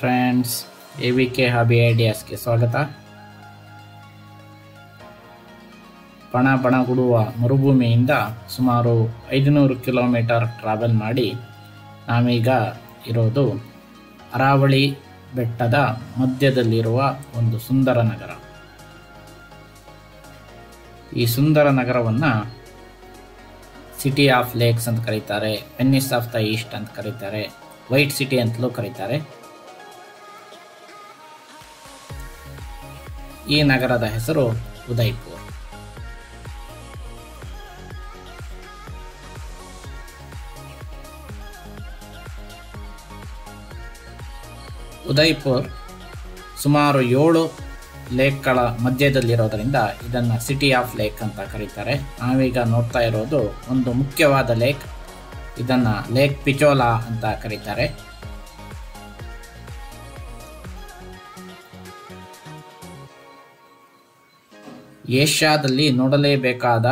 Friends, AVK hobby ಐಡಿಯಾಸ್ಗೆ ಸ್ವಾಗತ. ಬಣಗುಡುವ ಮರುಭೂಮಿಯಿಂದ ಸುಮಾರು 500 kilometre travel ಮಾಡಿ ನಾವೀಗ ಇರೋದು ಅರಾವಳಿ ಬೆಟ್ಟದ ಮಧ್ಯದಲ್ಲಿರುವ ಒಂದು ಸುಂದರ ನಗರ. ಈ ಸುಂದರ ನಗರವನ್ನು ಸಿಟಿ ಆಫ್ ಲೇಕ್ಸ್ ಅಂತ ಕರೀತಾರೆ, ವೆನಿಸ್ ಆಫ್ ದ ಈಸ್ಟ್ ಅಂತ ಕರೀತಾರೆ, ವೈಟ್ ಸಿಟಿ ಅಂತಲೂ ಕರೀತಾರೆ. ಈ ನಗರದ ಹೆಸರು ಉದಯ್ಪುರ್. ಉದಯ್ಪುರ್ ಸುಮಾರು 7 ಲೇಕ್ಗಳ ಮಧ್ಯದಲ್ಲಿರೋದರಿಂದ ಇದನ್ನು ಸಿಟಿ ಆಫ್ ಲೇಕ್ ಅಂತ ಕರೀತಾರೆ. ನಾವೀಗ ನೋಡ್ತಾ ಇರೋದು ಒಂದು ಮುಖ್ಯವಾದ ಲೇಕ್. ಇದನ್ನು ಲೇಕ್ ಪಿಚೋಲಾ ಅಂತ ಕರೀತಾರೆ. ಏಷ್ಯಾದಲ್ಲಿ ನೋಡಲೇಬೇಕಾದ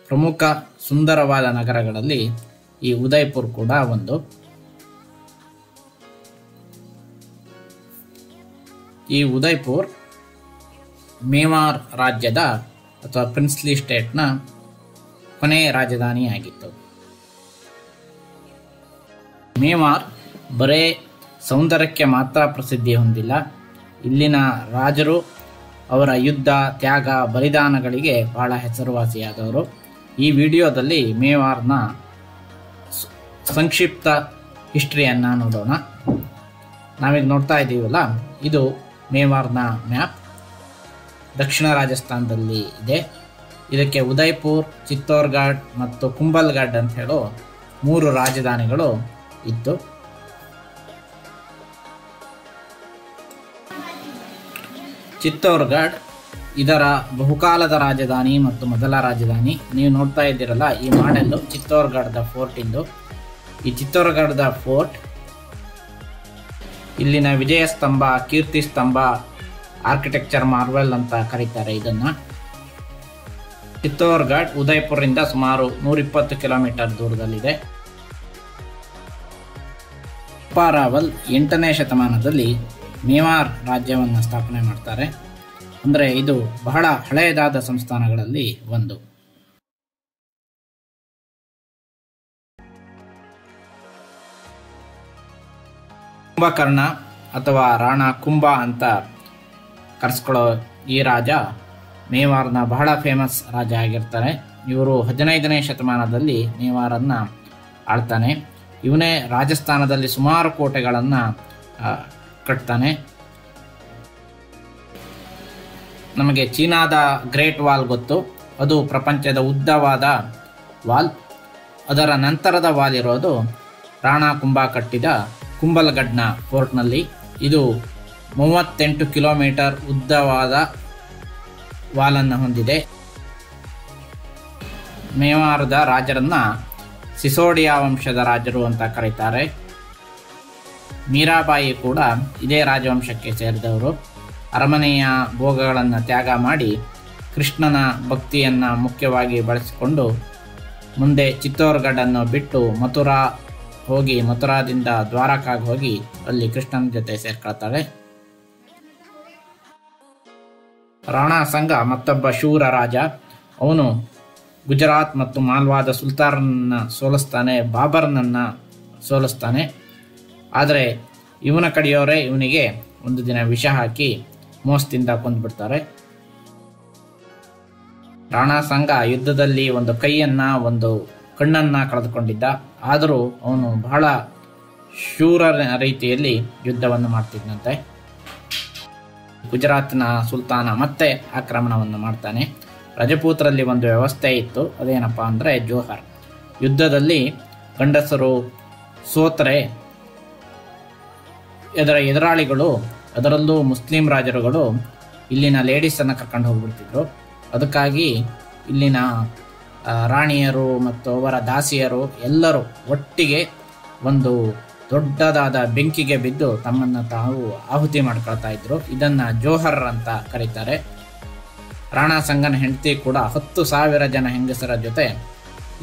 ಪ್ರಮುಖ ಸುಂದರವಾದ ನಗರಗಳಲ್ಲಿ ಈ ಉದಯ್ಪುರ್ ಕೂಡ ಒಂದು. ಈ ಉದಯ್ಪುರ್ ಮೇವಾರ್ ರಾಜ್ಯದ ಅಥವಾ ಪ್ರಿನ್ಸ್ಲಿ ಸ್ಟೇಟ್ನ ಕೊನೆಯ ರಾಜಧಾನಿಯಾಗಿತ್ತು. ಮೇವಾರ್ ಬರೇ ಸೌಂದರ್ಯಕ್ಕೆ ಮಾತ್ರ ಪ್ರಸಿದ್ಧಿ ಹೊಂದಿಲ್ಲ, ಇಲ್ಲಿನ ರಾಜರು ಅವರ ಯುದ್ಧ, ತ್ಯಾಗ, ಬಲಿದಾನಗಳಿಗೆ ಬಹಳ ಹೆಸರುವಾಸಿಯಾದವರು. ಈ ವಿಡಿಯೋದಲ್ಲಿ ಮೇವಾರ್ನ ಸಂಕ್ಷಿಪ್ತ ಹಿಸ್ಟ್ರಿಯನ್ನು ನೋಡೋಣ. ನಾವೀಗ ನೋಡ್ತಾ ಇದ್ದೀವಲ್ಲ, ಇದು ಮೇವಾರ್ನ ಮ್ಯಾಪ್. ದಕ್ಷಿಣ ರಾಜಸ್ಥಾನದಲ್ಲಿ ಇದೆ. ಇದಕ್ಕೆ ಉದಯ್ಪುರ್, ಚಿತ್ತೋರ್ಗಢ್ ಮತ್ತು ಕುಂಭಲ್ಗಢ್ ಅಂತ ಹೇಳೋ 3 ರಾಜಧಾನಿಗಳು ಇತ್ತು. ಚಿತ್ತೋರ್ಗಢ್ ಇದರ ಬಹುಕಾಲದ ರಾಜಧಾನಿ ಮತ್ತು ಮೊದಲ ರಾಜಧಾನಿ. ನೀವು ನೋಡ್ತಾ ಇದ್ದೀರಲ್ಲ, ಈ ಮಾಡೆಲ್ಲು ಚಿತ್ತೋರ್ಗಢದ ಫೋರ್ಟ್ ಇಂದು. ಈ ಚಿತ್ತೋರ್ಗಢದ ಫೋರ್ಟ್ ಇಲ್ಲಿನ ವಿಜಯ ಸ್ತಂಭ, ಕೀರ್ತಿ ಸ್ತಂಭ, ಆರ್ಕಿಟೆಕ್ಚರ್ ಮಾರ್ವೆಲ್ ಅಂತ ಕರೀತಾರೆ ಇದನ್ನು. ಚಿತ್ತೋರ್ಗಢ್ ಉದಯ್ಪುರಿಂದ ಸುಮಾರು 120 ಕಿಲೋಮೀಟರ್ ದೂರದಲ್ಲಿದೆ. ಅಪ್ಪಾರಾವಲ್ 8ನೇ ಶತಮಾನದಲ್ಲಿ ಮೇವಾರ್ ರಾಜ್ಯವನ್ನು ಸ್ಥಾಪನೆ ಮಾಡ್ತಾರೆ. ಅಂದರೆ ಇದು ಬಹಳ ಹಳೆಯದಾದ ಸಂಸ್ಥಾನಗಳಲ್ಲಿ ಒಂದು. ಕುಂಭಕರ್ಣ ಅಥವಾ ರಾಣಾ ಕುಂಭ ಅಂತ ಕರೆಸ್ಕೊಳ್ಳೋ ಈ ರಾಜ ಮೇವಾರ್ನ ಬಹಳ ಫೇಮಸ್ ರಾಜ ಆಗಿರ್ತಾರೆ. ಇವರು 15ನೇ ಶತಮಾನದಲ್ಲಿ ಮೇವಾರನ್ನು ಆಳ್ತಾನೆ. ಇವನೇ ರಾಜಸ್ಥಾನದಲ್ಲಿ ಸುಮಾರು ಕೋಟೆಗಳನ್ನು ಕಟ್ತಾನೆ. ನಮಗೆ ಚೀನಾದ ಗ್ರೇಟ್ ವಾಲ್ ಗೊತ್ತು, ಅದು ಪ್ರಪಂಚದ ಉದ್ದವಾದ ವಾಲ್. ಅದರ ನಂತರದ ವಾಲ್ ಇರೋದು ರಾಣಾ ಕುಂಭ ಕಟ್ಟಿದ ಕುಂಭಲ್ಗಢ್ನ ಫೋರ್ಟ್ನಲ್ಲಿ. ಇದು 38 ಕಿಲೋಮೀಟರ್ ಉದ್ದವಾದ ವಾಲನ್ನು ಹೊಂದಿದೆ. ಮೇವಾರದ ರಾಜರನ್ನ ಸಿಸೋಡಿಯಾ ವಂಶದ ರಾಜರು ಅಂತ ಕರೀತಾರೆ. ಮೀರಾಬಾಯಿ ಕೂಡ ಇದೇ ರಾಜವಂಶಕ್ಕೆ ಸೇರಿದವರು. ಅರಮನೆಯ ಭೋಗಗಳನ್ನು ತ್ಯಾಗ ಮಾಡಿ ಕೃಷ್ಣನ ಭಕ್ತಿಯನ್ನು ಮುಖ್ಯವಾಗಿ ಬಳಸಿಕೊಂಡು ಮುಂದೆ ಚಿತ್ತೋರ್ಗಢನ್ನು ಬಿಟ್ಟು ಮಥುರಾದಿಂದ ದ್ವಾರಕಾಗೆ ಹೋಗಿ ಅಲ್ಲಿ ಕೃಷ್ಣನ ಜೊತೆ ಸೇರ್ಕೊಳ್ತಾಳೆ. ರಾಣಾ ಸಂಗ ಮತ್ತೊಬ್ಬ ಶೂರ ರಾಜ. ಅವನು ಗುಜರಾತ್ ಮತ್ತು ಮಾಲ್ವಾದ ಸುಲ್ತಾನನ್ನ ಸೋಲಿಸ್ತಾನೆ, ಬಾಬರ್ನನ್ನು ಸೋಲಿಸ್ತಾನೆ. ಆದರೆ ಇವನ ಕಡೆಯವರೇ ಇವನಿಗೆ ಒಂದು ದಿನ ವಿಷ ಹಾಕಿ ಮೋಸದಿಂದ ಕೊಂದುಬಿಡ್ತಾರೆ. ರಾಣಾ ಸಂಗ ಯುದ್ಧದಲ್ಲಿ ಒಂದು ಕೈಯನ್ನ, ಒಂದು ಕಣ್ಣನ್ನ ಕಳೆದುಕೊಂಡಿದ್ದ. ಆದರೂ ಅವನು ಬಹಳ ಶೂರ ರೀತಿಯಲ್ಲಿ ಯುದ್ಧವನ್ನು ಮಾಡ್ತಿದ್ದಂತೆ. ಗುಜರಾತ್ನ ಸುಲ್ತಾನ ಮತ್ತೆ ಆಕ್ರಮಣವನ್ನು ಮಾಡ್ತಾನೆ. ರಜಪೂತರಲ್ಲಿ ಒಂದು ವ್ಯವಸ್ಥೆ ಇತ್ತು, ಅದೇನಪ್ಪ ಅಂದರೆ ಜೋಹರ್. ಯುದ್ಧದಲ್ಲಿ ಗಂಡಸರು ಸೋತರೆ ಎದುರಾಳಿಗಳು, ಅದರಲ್ಲೂ ಮುಸ್ಲಿಂ ರಾಜರುಗಳು ಇಲ್ಲಿನ ಲೇಡೀಸನ್ನು ಕರ್ಕೊಂಡು ಹೋಗ್ಬಿಡ್ತಿದ್ರು. ಅದಕ್ಕಾಗಿ ಇಲ್ಲಿನ ರಾಣಿಯರು ಮತ್ತು ಅವರ ದಾಸಿಯರು ಎಲ್ಲರೂ ಒಟ್ಟಿಗೆ ಒಂದು ದೊಡ್ಡದಾದ ಬೆಂಕಿಗೆ ಬಿದ್ದು ತಮ್ಮನ್ನು ತಾವು ಆಹುತಿ ಮಾಡ್ಕೊಳ್ತಾ ಇದ್ರು. ಇದನ್ನು ಜೋಹರ್ ಅಂತ ಕರೀತಾರೆ. ರಾಣಾ ಸಂಗನ ಹೆಂಡತಿ ಕೂಡ 10,000 ಜನ ಹೆಂಗಸರ ಜೊತೆ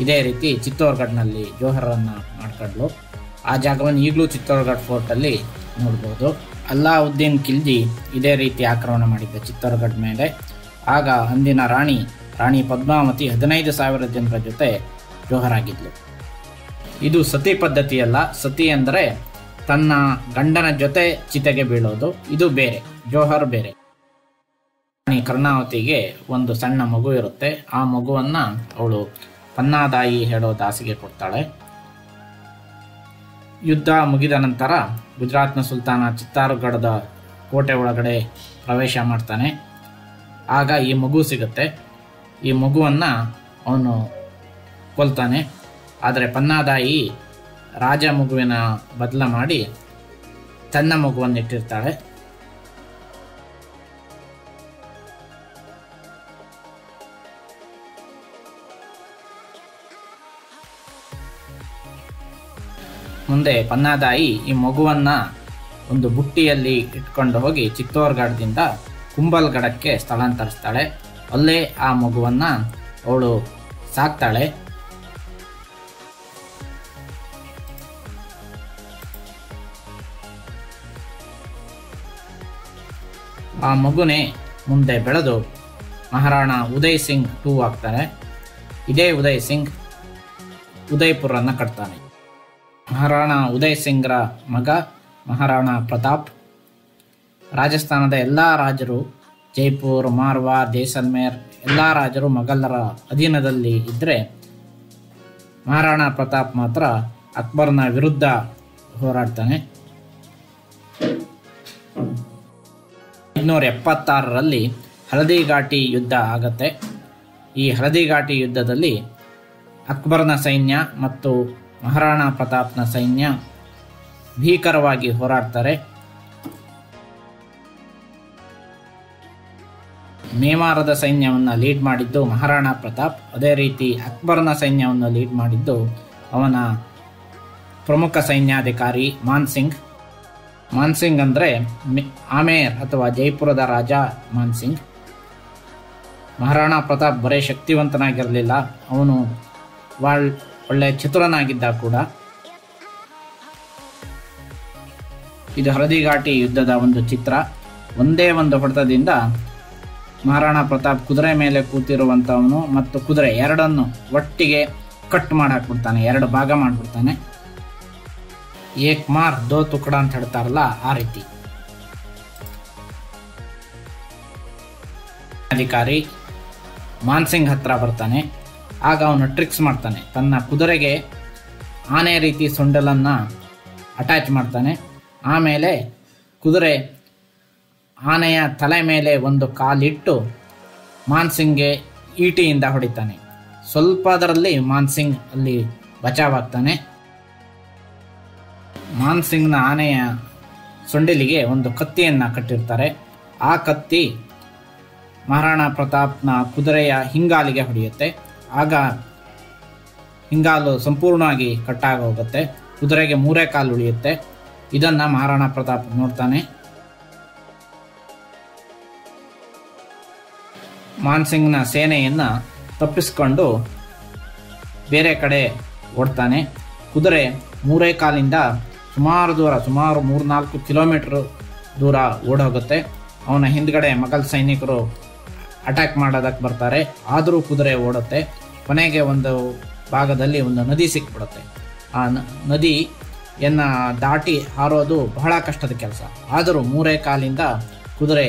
ಇದೇ ರೀತಿ ಚಿತ್ತೋರ್ಗಢ್ನಲ್ಲಿ ಜೋಹರನ್ನು ಮಾಡ್ಕೊಂಡ್ಲು. ಆ ಜಾಗವನ್ನು ಈಗಲೂ ಚಿತ್ತೋರ್ಗಢ ಫೋರ್ಟಲ್ಲಿ ನೋಡ್ಬೋದು. ಅಲ್ಲಾವುದ್ದೀನ್ ಖಿಲ್ಜಿ ಇದೇ ರೀತಿ ಆಕ್ರಮಣ ಮಾಡಿದ್ದ ಚಿತ್ತೋರ್ಗಢ ಮೇಲೆ. ಆಗ ಅಂದಿನ ರಾಣಿ ಪದ್ಮಾವತಿ 15,000 ಜನರ ಜೊತೆ ಜೋಹರಾಗಿದ್ಲು. ಇದು ಸತಿ ಪದ್ಧತಿಯಲ್ಲ. ಸತಿ ಅಂದರೆ ತನ್ನ ಗಂಡನ ಜೊತೆ ಚಿತೆಗೆ ಬೀಳೋದು, ಇದು ಬೇರೆ, ಜೋಹರ್ ಬೇರೆ. ರಾಣಿ ಕರ್ಣಾವತಿಗೆ ಒಂದು ಸಣ್ಣ ಮಗು ಇರುತ್ತೆ. ಆ ಮಗುವನ್ನ ಅವಳು ಪನ್ನಾದಾಯಿ ಹೇಳೋ ದಾಸಿಗೆ ಕೊಡ್ತಾಳೆ. ಯುದ್ಧ ಮುಗಿದ ನಂತರ ಗುಜರಾತ್ನ ಸುಲ್ತಾನ ಚಿತ್ತಾರ್ಗಢದ ಕೋಟೆ ಒಳಗಡೆ ಪ್ರವೇಶ ಮಾಡ್ತಾನೆ. ಆಗ ಈ ಮಗು ಸಿಗುತ್ತೆ. ಈ ಮಗುವನ್ನು ಅವನು ಕೊಲ್ತಾನೆ. ಆದರೆ ಪನ್ನಾದಾಯಿ ರಾಜ ಮಗುವಿನ ಬದಲ ಮಾಡಿ ತನ್ನ ಮಗುವನ್ನು ಇಟ್ಟಿರ್ತಾಳೆ. ಮುಂದೆ ಪನ್ನಾದಾಯಿ ಈ ಮಗುವನ್ನ ಒಂದು ಬುಟ್ಟಿಯಲ್ಲಿ ಇಟ್ಕೊಂಡು ಹೋಗಿ ಚಿತ್ತೋರ್ಗಢದಿಂದ ಕುಂಭಲ್ಗಢಕ್ಕೆ ಸ್ಥಳಾಂತರಿಸ್ತಾಳೆ. ಅಲ್ಲೇ ಆ ಮಗುವನ್ನ ಅವಳು ಸಾಕ್ತಾಳೆ. ಆ ಮಗುನೇ ಮುಂದೆ ಬೆಳೆದು ಮಹಾರಾಣ ಉದಯ್ ಸಿಂಗ್ 2 ಆಗ್ತಾನೆ. ಇದೇ ಉದಯ್ ಸಿಂಗ್ ಉದಯ್ಪುರನ್ನು ಕಟ್ತಾನೆ. ಮಹಾರಾಣ ಉದಯ್ ಸಿಂಗ್ರ ಮಗ ಮಹಾರಾಣ ಪ್ರತಾಪ್. ರಾಜಸ್ಥಾನದ ಎಲ್ಲ ರಾಜರು, ಜೈಪುರ್, ಮಾರ್ವಾರ್, ಜೈಸಲ್ಮೇರ್ ಎಲ್ಲ ರಾಜರು ಮೊಘಲರ ಅಧೀನದಲ್ಲಿ ಇದ್ದರೆ ಮಹಾರಾಣ ಪ್ರತಾಪ್ ಮಾತ್ರ ಅಕ್ಬರ್ನ ವಿರುದ್ಧ ಹೋರಾಡ್ತಾನೆ. 576ರಲ್ಲಿ ಹಳದಿ ಘಾಟಿ ಯುದ್ಧ ಆಗತ್ತೆ. ಈ ಹಳದಿ ಘಾಟಿ ಯುದ್ಧದಲ್ಲಿ ಅಕ್ಬರ್ನ ಸೈನ್ಯ ಮತ್ತು ಮಹಾರಾಣ ಪ್ರತಾಪ್ನ ಸೈನ್ಯ ಭೀಕರವಾಗಿ ಹೋರಾಡ್ತಾರೆ. ಮೇವಾರದ ಸೈನ್ಯವನ್ನು ಲೀಡ್ ಮಾಡಿದ್ದು ಮಹಾರಾಣ ಪ್ರತಾಪ್. ಅದೇ ರೀತಿ ಅಕ್ಬರ್ನ ಸೈನ್ಯವನ್ನು ಲೀಡ್ ಮಾಡಿದ್ದು ಅವನ ಪ್ರಮುಖ ಸೈನ್ಯಾಧಿಕಾರಿ ಮಾನ್ಸಿಂಗ್. ಮಾನ್ಸಿಂಗ್ ಅಂದರೆ ಆಮೇರ್ ಅಥವಾ ಜೈಪುರದ ರಾಜ ಮಾನ್ಸಿಂಗ್. ಮಹಾರಾಣ ಪ್ರತಾಪ್ ಬರೇ ಶಕ್ತಿವಂತನಾಗಿರಲಿಲ್ಲ, ಅವನು ಒಳ್ಳೆ ಚತುರನಾಗಿದ್ದ ಕೂಡ. ಇದು ಹಳದಿ ಘಾಟಿ ಯುದ್ಧದ ಒಂದು ಚಿತ್ರ. ಒಂದೇ ಒಂದು ಹೊಡೆತದಿಂದ ಮಹಾರಾಣ ಪ್ರತಾಪ್ ಕುದುರೆ ಮೇಲೆ ಕೂತಿರುವಂಥವನು ಮತ್ತು ಕುದುರೆ ಎರಡನ್ನು ಒಟ್ಟಿಗೆ ಕಟ್ ಮಾಡಾಕ್ಬಿಡ್ತಾನೆ, 2 ಭಾಗ ಮಾಡಿಬಿಡ್ತಾನೆ. ಏಕ್ ಮಾರ್ ದೋ ತುಕಡ ಅಂತ ಹೇಳ್ತಾರಲ್ಲ, ಆ ರೀತಿ. ಅಧಿಕಾರಿ ಮಾನ್ಸಿಂಗ್ ಹತ್ರ ಬರ್ತಾನೆ. ಆಗ ಅವನು ಟ್ರಿಕ್ಸ್ ಮಾಡ್ತಾನೆ. ತನ್ನ ಕುದುರೆಗೆ ಆನೆ ರೀತಿ ಸೊಂಡಲನ್ನು ಅಟ್ಯಾಚ್ ಮಾಡ್ತಾನೆ. ಆಮೇಲೆ ಕುದುರೆ ಆನೆಯ ತಲೆ ಮೇಲೆ ಒಂದು ಕಾಲಿಟ್ಟು ಮಾನ್ಸಿಂಗ್ಗೆ ಈಟಿಯಿಂದ ಹೊಡಿತಾನೆ. ಸ್ವಲ್ಪದರಲ್ಲಿ ಮಾನ್ಸಿಂಗ್ ಅಲ್ಲಿ ಬಚಾವಾಗ್ತಾನೆ. ಮಾನ್ಸಿಂಗ್ನ ಆನೆಯ ಸೊಂಡಿಲಿಗೆ ಒಂದು ಕತ್ತಿಯನ್ನು ಕಟ್ಟಿರ್ತಾರೆ. ಆ ಕತ್ತಿ ಮಹಾರಾಣ ಪ್ರತಾಪ್ನ ಕುದುರೆಯ ಹಿಂಗಾಲಿಗೆ ಹೊಡೆಯುತ್ತೆ. ಆಗ ಹಿಂಗಾಲು ಸಂಪೂರ್ಣವಾಗಿ ಕಟ್ಟಾಗಿ ಹೋಗುತ್ತೆ. ಕುದುರೆಗೆ 3 ಕಾಲು ಉಳಿಯುತ್ತೆ. ಇದನ್ನ ಮಹಾರಾಣ ಪ್ರತಾಪ್ ನೋಡ್ತಾನೆ. ಮಾನ್ಸಿಂಗ್ನ ಸೇನೆಯನ್ನು ತಪ್ಪಿಸಿಕೊಂಡು ಬೇರೆ ಕಡೆ ಓಡ್ತಾನೆ. ಕುದುರೆ 3 ಕಾಲಿಂದ ಸುಮಾರು 3-4 ಕಿಲೋಮೀಟರ್ ದೂರ ಓಡೋಗುತ್ತೆ. ಅವನ ಹಿಂದ್ಗಡೆ ಮೊಘಲ್ ಸೈನಿಕರು ಅಟ್ಯಾಕ್ ಮಾಡೋದಕ್ಕೆ ಬರ್ತಾರೆ. ಆದರೂ ಕುದುರೆ ಓಡುತ್ತೆ. ಕೊನೆಗೆ ಒಂದು ಭಾಗದಲ್ಲಿ ಒಂದು ನದಿ ಸಿಕ್ಬಿಡುತ್ತೆ. ಆ ನದಿಯನ್ನು ದಾಟಿ ಹಾರೋದು ಬಹಳ ಕಷ್ಟದ ಕೆಲಸ. ಆದರೂ 3 ಕಾಲಿಂದ ಕುದುರೆ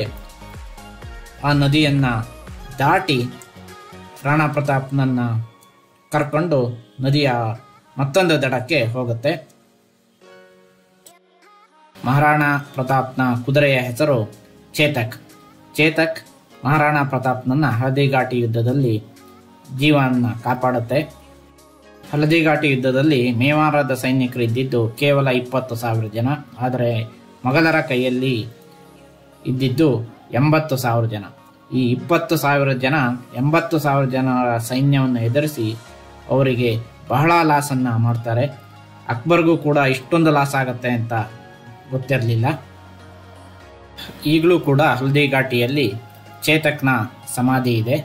ಆ ನದಿಯನ್ನು ದಾಟಿ ರಾಣಾ ಪ್ರತಾಪ್ನನ್ನು ಕರ್ಕೊಂಡು ನದಿಯ ಮತ್ತೊಂದು ದಡಕ್ಕೆ ಹೋಗುತ್ತೆ. ಮಹಾರಾಣ ಪ್ರತಾಪ್ನ ಕುದುರೆಯ ಹೆಸರು ಚೇತಕ್. ಮಹಾರಾಣ ಪ್ರತಾಪ್ನನ್ನು ಹಳದಿ ಘಾಟಿ ಯುದ್ಧದಲ್ಲಿ ಜೀವನ ಕಾಪಾಡುತ್ತೆ. ಹಳದಿ ಘಾಟಿ ಯುದ್ಧದಲ್ಲಿ ಮೇವಾರದ ಸೈನಿಕರು ಇದ್ದಿದ್ದು ಕೇವಲ 20,000 ಜನ. ಆದರೆ ಮೊಘಲರ ಕೈಯಲ್ಲಿ ಇದ್ದಿದ್ದು 80,000 ಜನ. ಈ 20,000 ಜನ 80,000 ಜನರ ಸೈನ್ಯವನ್ನು ಎದುರಿಸಿ ಅವರಿಗೆ ಬಹಳ ಲಾಸನ್ನು ಮಾಡ್ತಾರೆ. ಅಕ್ಬರ್ಗೂ ಕೂಡ ಇಷ್ಟೊಂದು ಲಾಸ್ ಆಗತ್ತೆ ಅಂತ ಗೊತ್ತಿರಲಿಲ್ಲ. ಈಗಲೂ ಕೂಡ ಹಳದಿ ಘಾಟಿಯಲ್ಲಿ ಚೇತಕ್ನ ಸಮಾಧಿ ಇದೆ.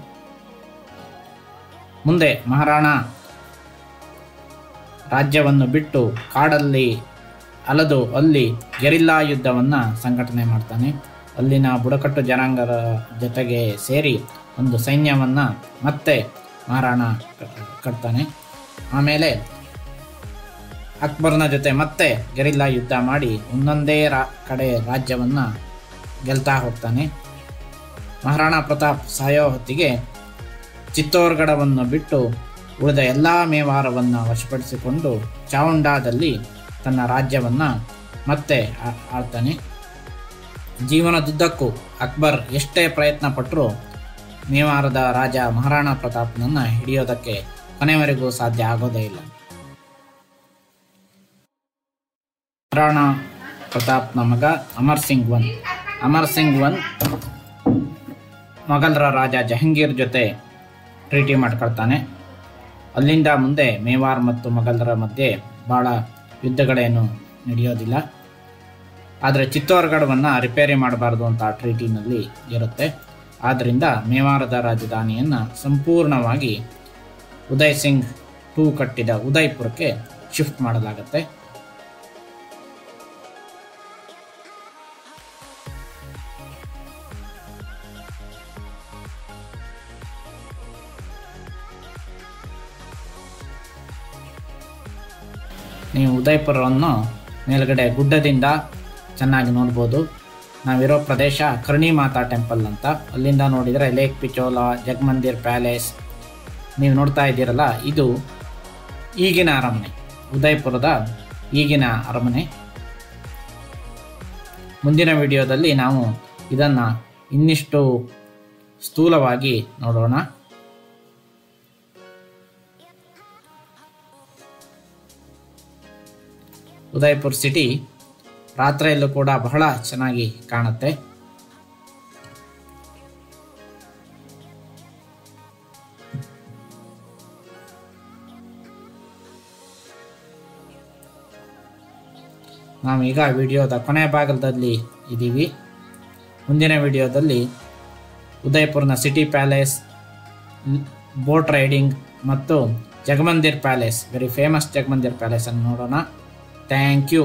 ಮುಂದೆ ಮಹಾರಾಣ ರಾಜ್ಯವನ್ನು ಬಿಟ್ಟು ಕಾಡಲ್ಲಿ ಅಲೆದು ಅಲ್ಲಿ ಗೆರಿಲ್ಲಾ ಯುದ್ಧವನ್ನು ಸಂಘಟನೆ ಮಾಡ್ತಾನೆ. ಅಲ್ಲಿನ ಬುಡಕಟ್ಟು ಜನಾಂಗದ ಜೊತೆಗೆ ಸೇರಿ ಒಂದು ಸೈನ್ಯವನ್ನು ಮತ್ತೆ ಮಹಾರಾಣ ಕಟ್ತಾನೆ. ಆಮೇಲೆ ಅಕ್ಬರ್ನ ಜೊತೆ ಮತ್ತೆ ಗೆರಿಲ್ಲಾ ಯುದ್ಧ ಮಾಡಿ ಒಂದೊಂದೇ ಕಡೆ ರಾಜ್ಯವನ್ನು ಗೆಲ್ತಾ ಹೋಗ್ತಾನೆ. ಮಹಾರಾಣಾ ಪ್ರತಾಪ್ ಸಾಯೋ ಹೊತ್ತಿಗೆ ಚಿತ್ತೋರ್ಗಢವನ್ನು ಬಿಟ್ಟು ಉಳಿದ ಎಲ್ಲ ಮೇವಾರವನ್ನು ವಶಪಡಿಸಿಕೊಂಡು ಚಾವುಂಡಾದಲ್ಲಿ ತನ್ನ ರಾಜ್ಯವನ್ನು ಮತ್ತೆ ಆಳ್ತಾನೆ. ಜೀವನದುದ್ದಕ್ಕೂ ಅಕ್ಬರ್ ಎಷ್ಟೇ ಪ್ರಯತ್ನ ಪಟ್ಟರೂ ಮೇವಾರದ ರಾಜ ಮಹಾರಾಣಾ ಪ್ರತಾಪ್ನನ್ನು ಹಿಡಿಯೋದಕ್ಕೆ ಕೊನೆವರೆಗೂ ಸಾಧ್ಯ ಆಗೋದೇ ಇಲ್ಲ. ಮಹಾರಾಣಾ ಪ್ರತಾಪ್ನ ಮಗ ಅಮರ್ ಸಿಂಗ್ ಒನ್ ಮೊಘಲರ ರಾಜ ಜಹಂಗೀರ್ ಜೊತೆ ಟ್ರೀಟಿ ಮಾಡ್ಕೊಳ್ತಾನೆ. ಅಲ್ಲಿಂದ ಮುಂದೆ ಮೇವಾರ್ ಮತ್ತು ಮೊಘಲರ ಮಧ್ಯೆ ಭಾಳ ಯುದ್ಧಗಳೇನು ನಡೆಯೋದಿಲ್ಲ. ಆದರೆ ಚಿತ್ತೋರ್ಗಢವನ್ನು ರಿಪೇರಿ ಮಾಡಬಾರ್ದು ಅಂತ ಆ ಟ್ರೀಟಿನಲ್ಲಿ ಇರುತ್ತೆ. ಆದ್ದರಿಂದ ಮೇವಾರದ ರಾಜಧಾನಿಯನ್ನು ಸಂಪೂರ್ಣವಾಗಿ ಉದಯ್ ಸಿಂಗ್ II ಕಟ್ಟಿದ ಉದಯ್ಪುರಕ್ಕೆ ಶಿಫ್ಟ್ ಮಾಡಲಾಗುತ್ತೆ. ನೀವು ಉದಯ್ಪುರವನ್ನು ಮೇಲ್ಗಡೆ ಗುಡ್ಡದಿಂದ ಚೆನ್ನಾಗಿ ನೋಡ್ಬೋದು. ನಾವಿರೋ ಪ್ರದೇಶ ಕರ್ಣಿ ಮಾತಾ ಟೆಂಪಲ್ ಅಂತ. ಅಲ್ಲಿಂದ ನೋಡಿದರೆ ಲೇಕ್ ಪಿಚೋಲಾ, ಜಗಮಂದಿರ್ ಪ್ಯಾಲೇಸ್ ನೀವು ನೋಡ್ತಾ ಇದ್ದೀರಲ್ಲ, ಇದು ಈಗಿನ ಅರಮನೆ, ಉದಯ್ಪುರದ ಈಗಿನ ಅರಮನೆ. ಮುಂದಿನ ವಿಡಿಯೋದಲ್ಲಿ ನಾವು ಇದನ್ನು ಇನ್ನಿಷ್ಟು ಸ್ಥೂಲವಾಗಿ ನೋಡೋಣ. ಉದಯ್ಪುರ್ ಸಿಟಿ ರಾತ್ರಿಯಲ್ಲೂ ಕೂಡ ಬಹಳ ಚೆನ್ನಾಗಿ ಕಾಣುತ್ತೆ. ನಾವೀಗ ವಿಡಿಯೋದ ಕೊನೆಯ ಭಾಗದಲ್ಲಿ ಇದ್ದೀವಿ. ಮುಂದಿನ ವಿಡಿಯೋದಲ್ಲಿ ಉದಯ್ಪುರ್ನ ಸಿಟಿ ಪ್ಯಾಲೇಸ್, ಬೋಟ್ ರೈಡಿಂಗ್ ಮತ್ತು Jagmandir palace, very famous Jagmandir palace ಅನ್ನು ನೋಡೋಣ. Thank you.